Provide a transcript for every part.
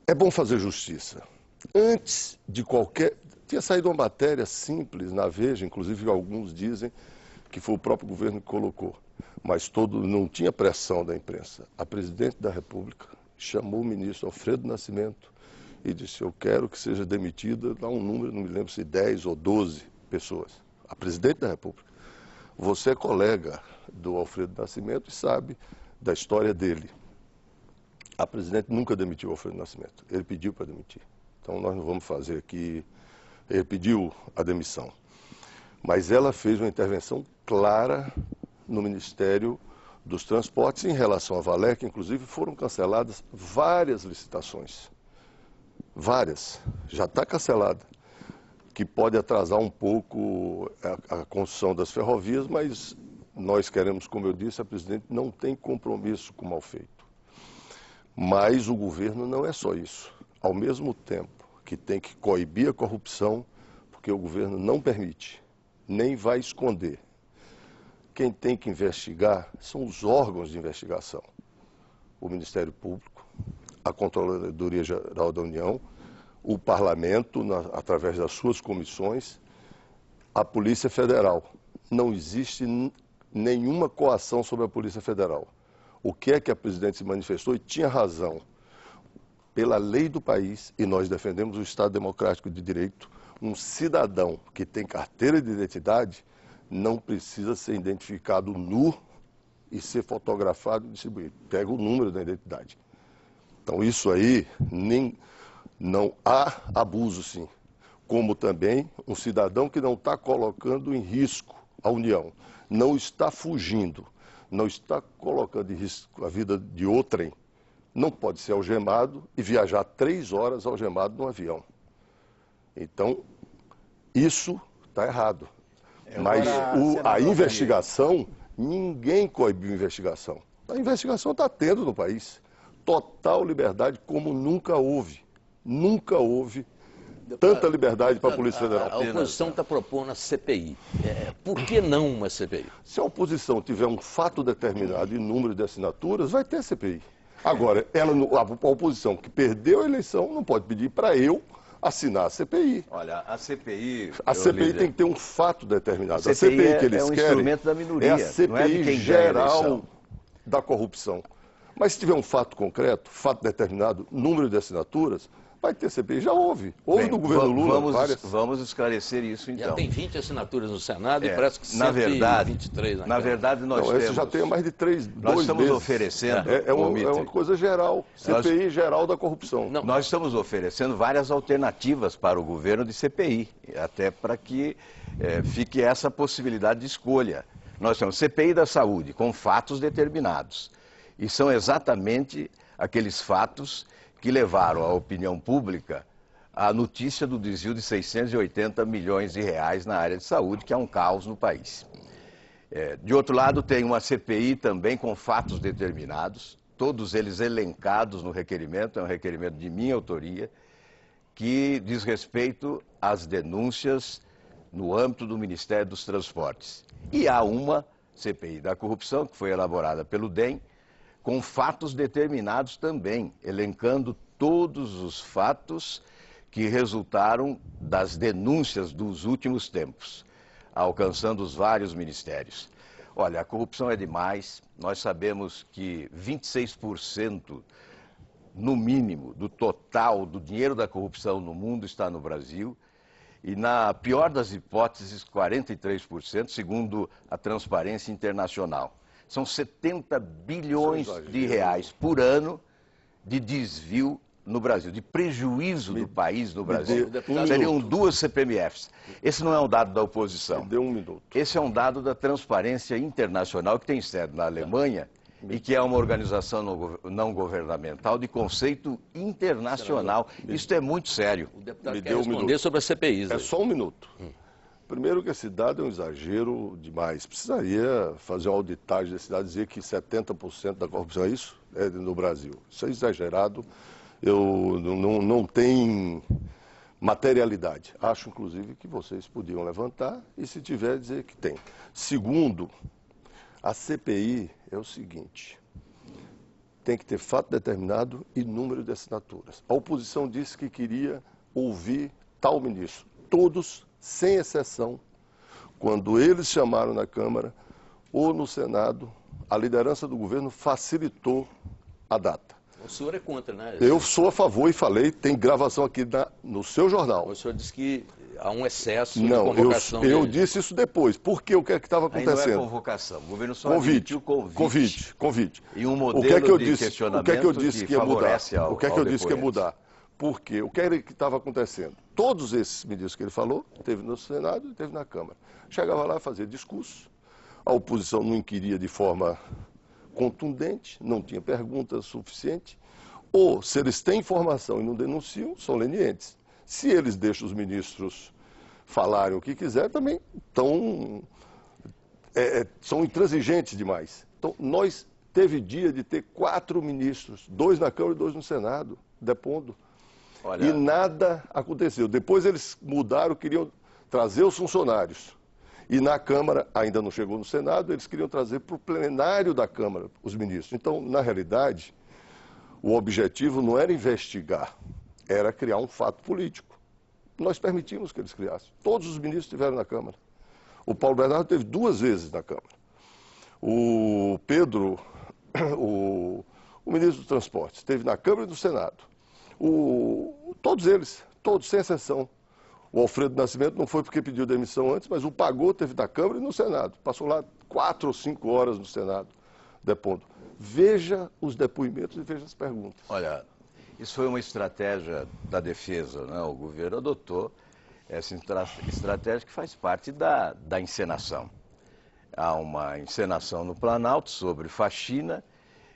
É bom fazer justiça. Antes de qualquer... Tinha saído uma matéria simples na Veja, inclusive alguns dizem que foi o próprio governo que colocou, mas não tinha pressão da imprensa. A presidente da República chamou o ministro Alfredo Nascimento e disse: eu quero que seja demitida, dá um número, não me lembro se 10 ou 12 pessoas. A presidente da República. Você é colega do Alfredo Nascimento e sabe da história dele. A presidente nunca demitiu o Alfredo Nascimento, ele pediu para demitir. Então nós não vamos fazer aqui, ele pediu a demissão. Mas ela fez uma intervenção clara no Ministério dos Transportes em relação à Valec, inclusive foram canceladas várias licitações. Várias. Já está cancelada. Que pode atrasar um pouco a construção das ferrovias, mas nós queremos, como eu disse, a presidente não tem compromisso com o mal feito. Mas o governo não é só isso. Ao mesmo tempo que tem que coibir a corrupção, porque o governo não permite, nem vai esconder. Quem tem que investigar são os órgãos de investigação. O Ministério Público, a Controladoria Geral da União, o Parlamento, através das suas comissões, a Polícia Federal. Não existe nenhuma coação sobre a Polícia Federal. O que é que a presidente se manifestou e tinha razão. Pela lei do país, e nós defendemos o Estado Democrático de Direito, um cidadão que tem carteira de identidade não precisa ser identificado nu e ser fotografado e distribuído. Pega o número da identidade. Então isso aí, não há abuso sim. Como também um cidadão que não está colocando em risco a União, não está fugindo, não está colocando em risco a vida de outrem, não pode ser algemado e viajar 3 horas algemado num avião. Então, isso está errado. Mas a investigação, ninguém coibiu a investigação. A investigação está tendo no país. Total liberdade como nunca houve. Nunca houve tanta liberdade para a Polícia Federal. A oposição está propondo a CPI. Por que não uma CPI? Se a oposição tiver um fato determinado e número de assinaturas, vai ter CPI. Agora, a oposição que perdeu a eleição não pode pedir para eu assinar a CPI. Olha, a CPI... A CPI tem que ter um fato determinado. A CPI que eles é um querem instrumento da minoria, é a CPI não é de quem geral da corrupção. Mas se tiver um fato concreto, fato determinado, número de assinaturas, vai ter CPI. Já houve. Houve do governo Lula. Vamos esclarecer isso então. Já tem 20 assinaturas no Senado e parece que 123 na Na verdade, nós temos... Esse já tem mais de 2 meses. Nós estamos oferecendo... É uma coisa geral. CPI geral da corrupção. Nós estamos oferecendo várias alternativas para o governo de CPI, até para que fique essa possibilidade de escolha. Nós temos CPI da saúde, com fatos determinados. E são exatamente aqueles fatos que levaram a opinião pública à notícia do desvio de 680 milhões de reais na área de saúde, que é um caos no país. De outro lado, tem uma CPI também com fatos determinados, todos eles elencados no requerimento, é um requerimento de minha autoria, que diz respeito às denúncias no âmbito do Ministério dos Transportes. E há uma CPI da corrupção, que foi elaborada pelo DEM, com fatos determinados também, elencando todos os fatos que resultaram das denúncias dos últimos tempos, alcançando os vários ministérios. Olha, a corrupção é demais, nós sabemos que 26%, no mínimo, do total do dinheiro da corrupção no mundo está no Brasil, e na pior das hipóteses, 43%, segundo a Transparência Internacional. São 70 bilhões de reais por ano de desvio no Brasil, de prejuízo do país no Brasil. Seriam 2 CPMFs. Esse não é um dado da oposição. Me dê um minuto. Esse é um dado da Transparência Internacional, que tem sede na Alemanha e que é uma organização não governamental de conceito internacional. Isso é muito sério. O deputado quer responder sobre as CPIs. É só um minuto. Primeiro que esse dado é um exagero demais. Precisaria fazer uma auditagem desse dado e dizer que 70% da corrupção é isso no Brasil. Isso é exagerado. Não tem materialidade. Acho, inclusive, que vocês podiam levantar e, se tiver, dizer que tem. Segundo, a CPI é o seguinte. tem que ter fato determinado e número de assinaturas. A oposição disse que queria ouvir tal ministro. Todos, sem exceção, quando eles chamaram na Câmara ou no Senado, a liderança do governo facilitou a data. O senhor é contra, né? Eu sou a favor e falei, tem gravação aqui no seu jornal. O senhor disse que há um excesso de Não, convocação. eu disse isso depois. Por quê? O que é que estava acontecendo? Aí não é convocação. O governo só admitiu Convite. E um modelo de questionamento o que é que eu disse que ia mudar? O que é que eu disse que ia mudar? Porque o que era que estava acontecendo? Todos esses ministros que ele falou, teve no Senado e teve na Câmara. Chegava lá, fazia discurso, a oposição não inquiria de forma contundente, não tinha pergunta suficiente, ou se eles têm informação e não denunciam, são lenientes. Se eles deixam os ministros falarem o que quiser, também são intransigentes demais. Então, teve dia de ter 4 ministros, 2 na Câmara e 2 no Senado, depondo. Olha... E nada aconteceu. Depois eles mudaram, queriam trazer os funcionários. E na Câmara, ainda não chegou no Senado, eles queriam trazer para o plenário da Câmara os ministros. Então, na realidade, o objetivo não era investigar, era criar um fato político. Nós permitimos que eles criassem. Todos os ministros estiveram na Câmara. O Paulo Bernardo teve 2 vezes na Câmara. O Pedro, o ministro do Transporte, esteve na Câmara e no Senado. Todos eles, todos, sem exceção. O Alfredo Nascimento não foi porque pediu demissão antes, mas o Pagô teve na Câmara e no Senado. Passou lá 4 ou 5 horas no Senado, depondo. Veja os depoimentos e veja as perguntas. Olha, isso foi uma estratégia da defesa, né? O governo adotou essa estratégia que faz parte da encenação. Há uma encenação no Planalto sobre faxina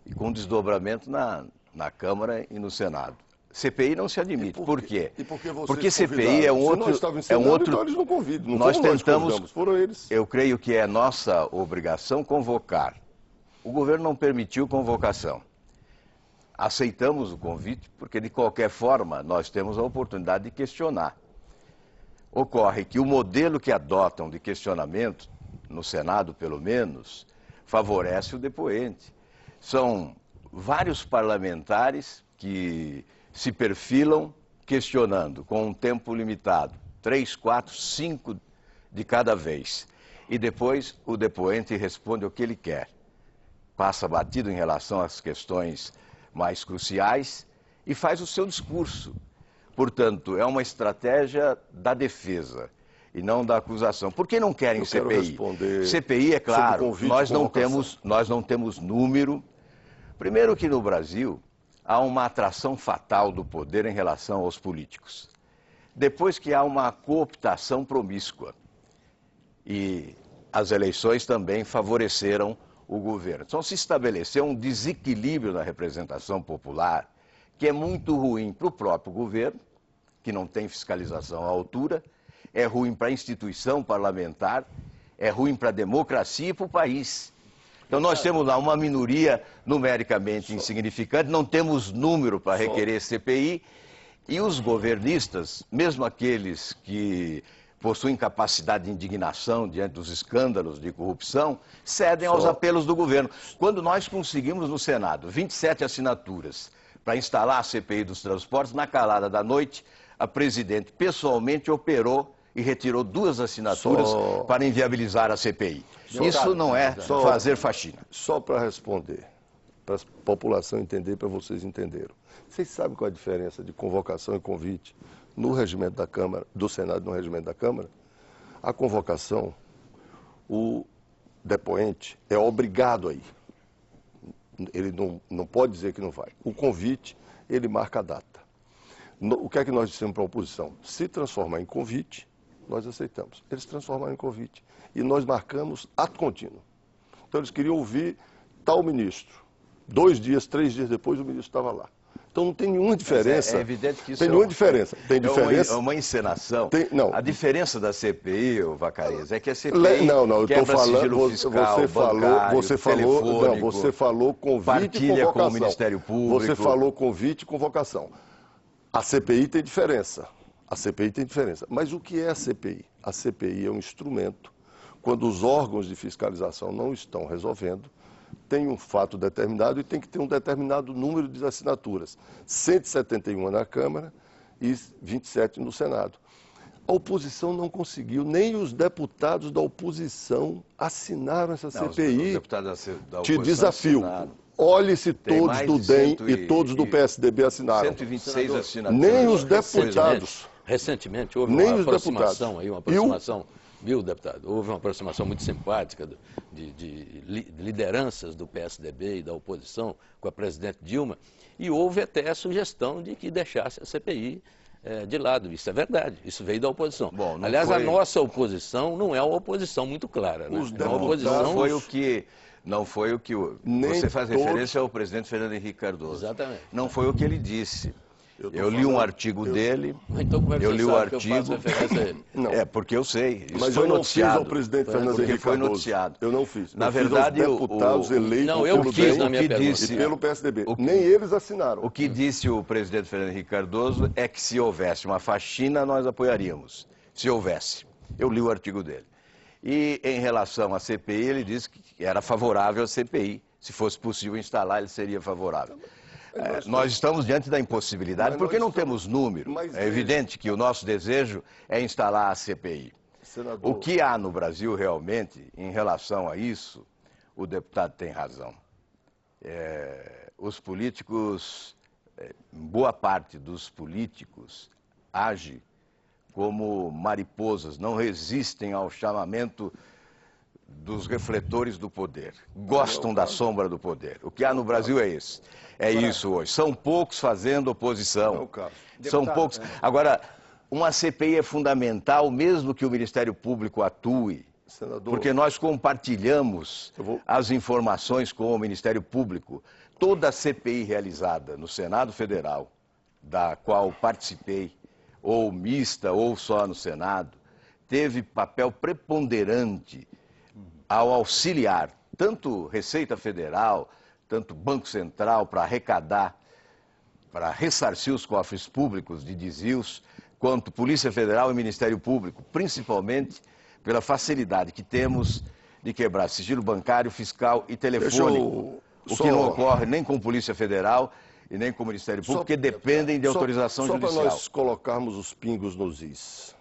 e com desdobramento na Câmara e no Senado. CPI não se admite. Por quê? Porque CPI é um outro... Então eles não convidam. Não nós tentamos, nós foram eles. Eu creio que é nossa obrigação convocar. O governo não permitiu convocação. Aceitamos o convite porque, de qualquer forma, nós temos a oportunidade de questionar. Ocorre que o modelo que adotam de questionamento, no Senado pelo menos, favorece o depoente. São vários parlamentares que se perfilam questionando com um tempo limitado, 3, 4, 5 de cada vez. E depois o depoente responde o que ele quer. Passa batido em relação às questões mais cruciais e faz o seu discurso. Portanto, é uma estratégia da defesa e não da acusação. Por que não querem CPI? CPI, é claro, nós não temos número. Primeiro que no Brasil há uma atração fatal do poder em relação aos políticos. Depois que há uma cooptação promíscua. E as eleições também favoreceram o governo. Então se estabeleceu um desequilíbrio na representação popular que é muito ruim para o próprio governo, que não tem fiscalização à altura, é ruim para a instituição parlamentar, é ruim para a democracia e para o país. Então nós temos lá uma minoria numericamente insignificante, não temos número para requerer CPI, e os governistas, mesmo aqueles que possuem capacidade de indignação diante dos escândalos de corrupção, cedem aos apelos do governo. Quando nós conseguimos no Senado 27 assinaturas para instalar a CPI dos transportes, na calada da noite, a presidente pessoalmente operou e retirou 2 assinaturas para inviabilizar a CPI. Isso não é fazer faxina. Só para responder, para a população entender, para vocês entenderam. Vocês sabem qual é a diferença de convocação e convite no regimento da Câmara, do Senado no regimento da Câmara? A convocação, o depoente é obrigado a ir. Ele não pode dizer que não vai. O convite, ele marca a data. O que é que nós dissemos para a oposição? Se transformar em convite, nós aceitamos. Eles transformaram em convite. E nós marcamos ato contínuo. Então eles queriam ouvir tal ministro. 2 dias, 3 dias depois, o ministro estava lá. Então não tem nenhuma diferença. É evidente que isso tem nenhuma diferença. Tem diferença. É uma encenação. Não. A diferença da CPI, Vacareza, é que a CPI eu quebra sigilo fiscal, você falou convite partilha e convocação. Com o Ministério Público. Você falou convite e convocação. A CPI tem diferença. A CPI tem diferença. Mas o que é a CPI? A CPI é um instrumento, quando os órgãos de fiscalização não estão resolvendo, tem um fato determinado e tem que ter um determinado número de assinaturas. 171 na Câmara e 27 no Senado. A oposição não conseguiu, nem os deputados da oposição assinaram essa CPI. Os deputados da Te oposição desafio. assinaram. Olhe se Tem todos mais do de DEM 100 e todos do PSDB assinaram. 126 assinaturas. Nem os deputados. Recentemente houve Nem uma os aproximação deputados. aí, uma aproximação, viu, deputado? Houve uma aproximação muito simpática de lideranças do PSDB e da oposição com a presidente Dilma, e houve até a sugestão de que deixasse a CPI de lado. Isso é verdade, isso veio da oposição. Bom, aliás, foi... a nossa oposição não é uma oposição muito clara, né? Os É uma oposição... Não foi o que Nem você faz todos... referência ao presidente Fernando Henrique Cardoso. Exatamente. Não foi o que ele disse. Eu li um artigo dele. Então como é que eu você li sabe o artigo. que eu faço referência a ele? Não. É, porque eu sei. Isso Mas foi eu não noticiado. fiz ao presidente Fernando porque Henrique foi Cardoso. noticiado. Eu não fiz. Na eu verdade, fiz aos deputados eleitos Não, eu pelo fiz DEM na minha pergunta. e pelo PSDB. Nem eles assinaram. O que disse o presidente Fernando Henrique Cardoso é que se houvesse uma faxina, nós apoiaríamos. Se houvesse. Eu li o artigo dele. E em relação à CPI, ele disse que era favorável à CPI. Se fosse possível instalar, ele seria favorável. Nós estamos diante da impossibilidade, porque não temos número. É evidente que o nosso desejo é instalar a CPI. Senador... O que há no Brasil realmente, em relação a isso, o deputado tem razão. Os políticos, boa parte dos políticos, age como mariposas, não resistem ao chamamento dos refletores do poder. Gostam da sombra do poder. O que há no Brasil é esse. É isso hoje. São poucos fazendo oposição. São poucos. Agora, uma CPI é fundamental, mesmo que o Ministério Público atue, Senador, porque nós compartilhamos as informações com o Ministério Público. Toda a CPI realizada no Senado Federal, da qual participei, ou mista ou só no Senado, teve papel preponderante ao auxiliar tanto Receita Federal, tanto Banco Central para arrecadar, para ressarcir os cofres públicos de desvios, quanto Polícia Federal e Ministério Público, principalmente pela facilidade que temos de quebrar sigilo bancário, fiscal e telefônico, o que não ocorre nem com Polícia Federal e nem com o Ministério Público, porque dependem de autorização judicial. Só para nós colocarmos os pingos nos is.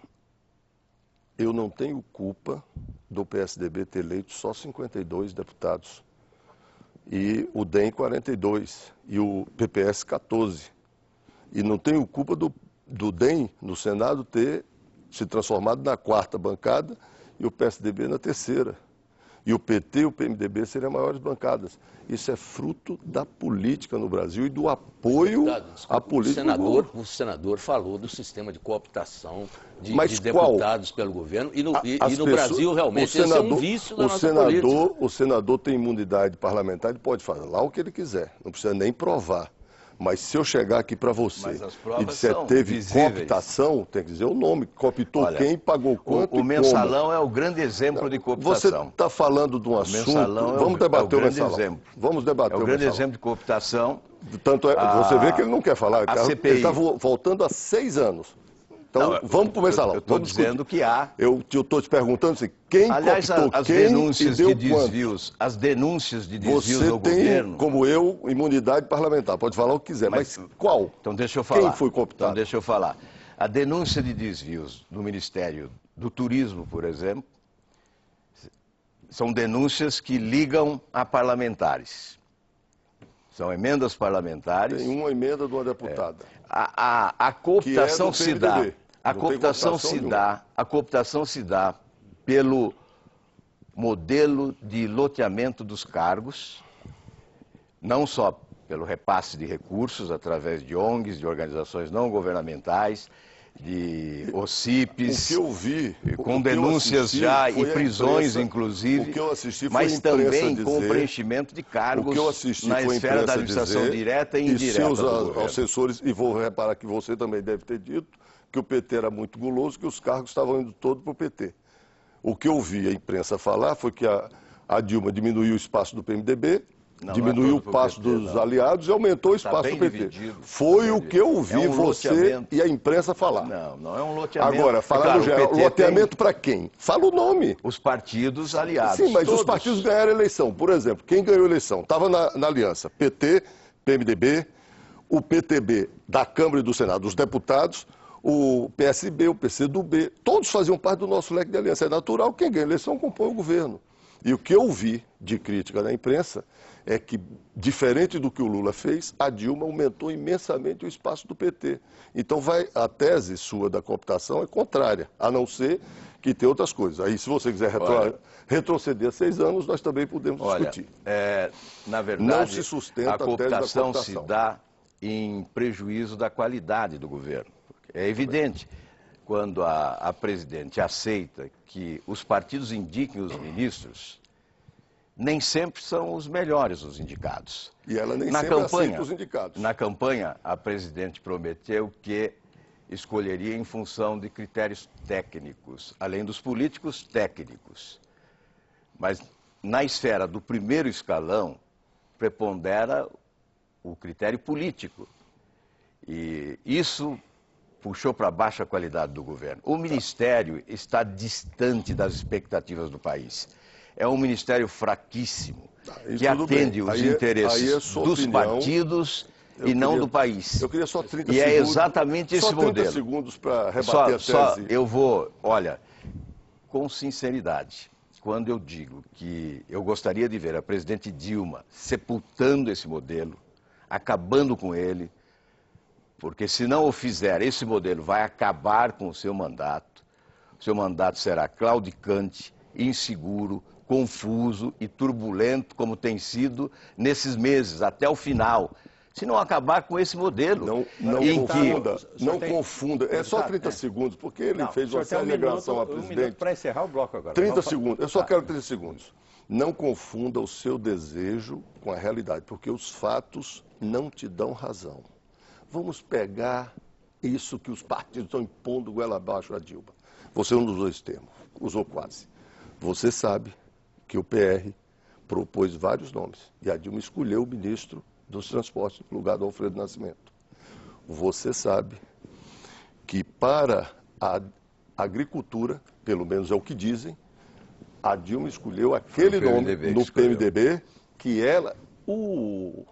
Eu não tenho culpa do PSDB ter eleito só 52 deputados, e o DEM 42, e o PPS 14. E não tenho culpa do DEM no Senado ter se transformado na quarta bancada e o PSDB na terceira. E o PT e o PMDB seriam maiores bancadas. Isso é fruto da política no Brasil e do apoio à política. O senador falou do sistema de cooptação de deputados pelo governo e no Brasil realmente esse é um vício da nossa política. O senador tem imunidade parlamentar, ele pode falar o que ele quiser, não precisa nem provar. Mas se eu chegar aqui para você e disser teve cooptação, tem que dizer o nome, cooptou. Olha, quem, pagou quanto o mensalão é o grande exemplo de cooptação. Você está falando de um assunto, vamos debater o mensalão. Exemplo. Vamos debater o mensalão. É o grande exemplo de cooptação. Tanto você vê que ele não quer falar, ele está voltando há 6 anos. Então, não, vamos para o mensalão. Eu estou dizendo que há. Eu estou te perguntando assim, quem cooptou as quem denúncias e deu de desvios, quanto? as denúncias de desvios ao governo. Você tem, como eu, imunidade parlamentar, pode falar o que quiser, mas qual? Então deixa eu falar. Quem foi cooptado? Então deixa eu falar. A denúncia de desvios do Ministério do Turismo, por exemplo, são denúncias que ligam a parlamentares. São emendas parlamentares. Tem uma emenda de uma deputada. A cooptação se dá. A cooptação se dá pelo modelo de loteamento dos cargos, não só pelo repasse de recursos através de ONGs, de organizações não governamentais, de OCIPs, o que eu vi, com denúncias já e prisões, inclusive, o que eu assisti foi mas também com preenchimento de cargos na esfera da administração direta e indireta. E seus assessores, e vou reparar que você também deve ter dito, que o PT era muito guloso, que os cargos estavam indo todos para o PT. O que eu vi a imprensa falar foi que a Dilma diminuiu o espaço do PMDB Diminuiu o espaço dos aliados e aumentou o espaço do PT. Dividido. Foi o que eu ouvi você e a imprensa falar. Não é um loteamento. Agora, falando geral, loteamento para quem? Fala o nome. Os partidos aliados. Sim, mas todos. os partidos ganharam a eleição. Por exemplo, quem ganhou a eleição? Estava na aliança PT, PMDB, o PTB da Câmara e do Senado, os deputados, o PSB, o PCdoB, todos faziam parte do nosso leque de aliança. É natural, quem ganha a eleição compõe o governo. E o que eu vi de crítica na imprensa é que, diferente do que o Lula fez, a Dilma aumentou imensamente o espaço do PT. Então, a tese sua da cooptação é contrária, a não ser que tem outras coisas. Aí, se você quiser retroceder a 6 anos, nós também podemos discutir. Na verdade, não se sustenta a cooptação se dá em prejuízo da qualidade do governo. É evidente, quando a presidente aceita que os partidos indiquem os ministros, nem sempre são os melhores os indicados. E ela nem sempre aceita os indicados. Na campanha, a presidente prometeu que escolheria em função de critérios técnicos, além dos políticos técnicos. Mas na esfera do primeiro escalão, prepondera o critério político. E isso puxou para baixo a qualidade do governo. O ministério está distante das expectativas do país. É um ministério fraquíssimo, que atende os interesses dos partidos e não do país. Eu queria só 30 segundos. E é exatamente esse modelo. Só 30 segundos para rebater a tese. Eu vou, olha, com sinceridade, quando eu digo que eu gostaria de ver a presidente Dilma sepultando esse modelo, acabando com ele, porque se não o fizer, esse modelo vai acabar com o seu mandato. O seu mandato será claudicante, inseguro, confuso e turbulento, como tem sido nesses meses, até o final. Se não acabar com esse modelo. Não confunda. É só 30 segundos, porque ele fez uma séria alegação à presidente. 1 minuto para encerrar o bloco agora. 30 segundos. Eu só quero 30 segundos. Não confunda o seu desejo com a realidade, porque os fatos não te dão razão. Vamos pegar isso que os partidos estão impondo goela abaixo a Dilma. Você não usou esse termo, usou quase. Você sabe que o PR propôs vários nomes e a Dilma escolheu o ministro dos Transportes no lugar do Alfredo Nascimento. Você sabe que para a agricultura, pelo menos é o que dizem, a Dilma escolheu aquele nome no PMDB que o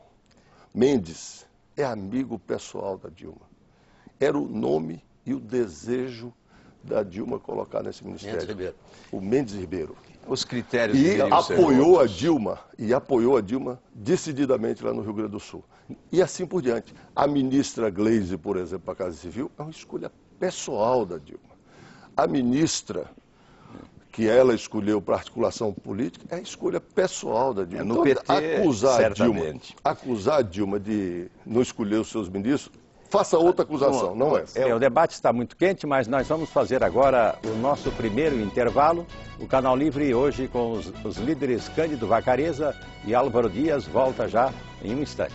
Mendes é amigo pessoal da Dilma. Era o nome e o desejo da Dilma colocar nesse ministério. O Mendes Ribeiro. Os critérios e apoiou a Dilma decididamente lá no Rio Grande do Sul. E assim por diante. A ministra Gleisi, por exemplo, para a Casa Civil, é uma escolha pessoal da Dilma. A ministra que ela escolheu para articulação política é a escolha pessoal da Dilma. No PT, acusar a Dilma de não escolher os seus ministros, faça outra acusação, não essa. O debate está muito quente, mas nós vamos fazer agora o nosso primeiro intervalo. O Canal Livre hoje com os líderes Cândido Vacareza e Álvaro Dias volta já em um instante.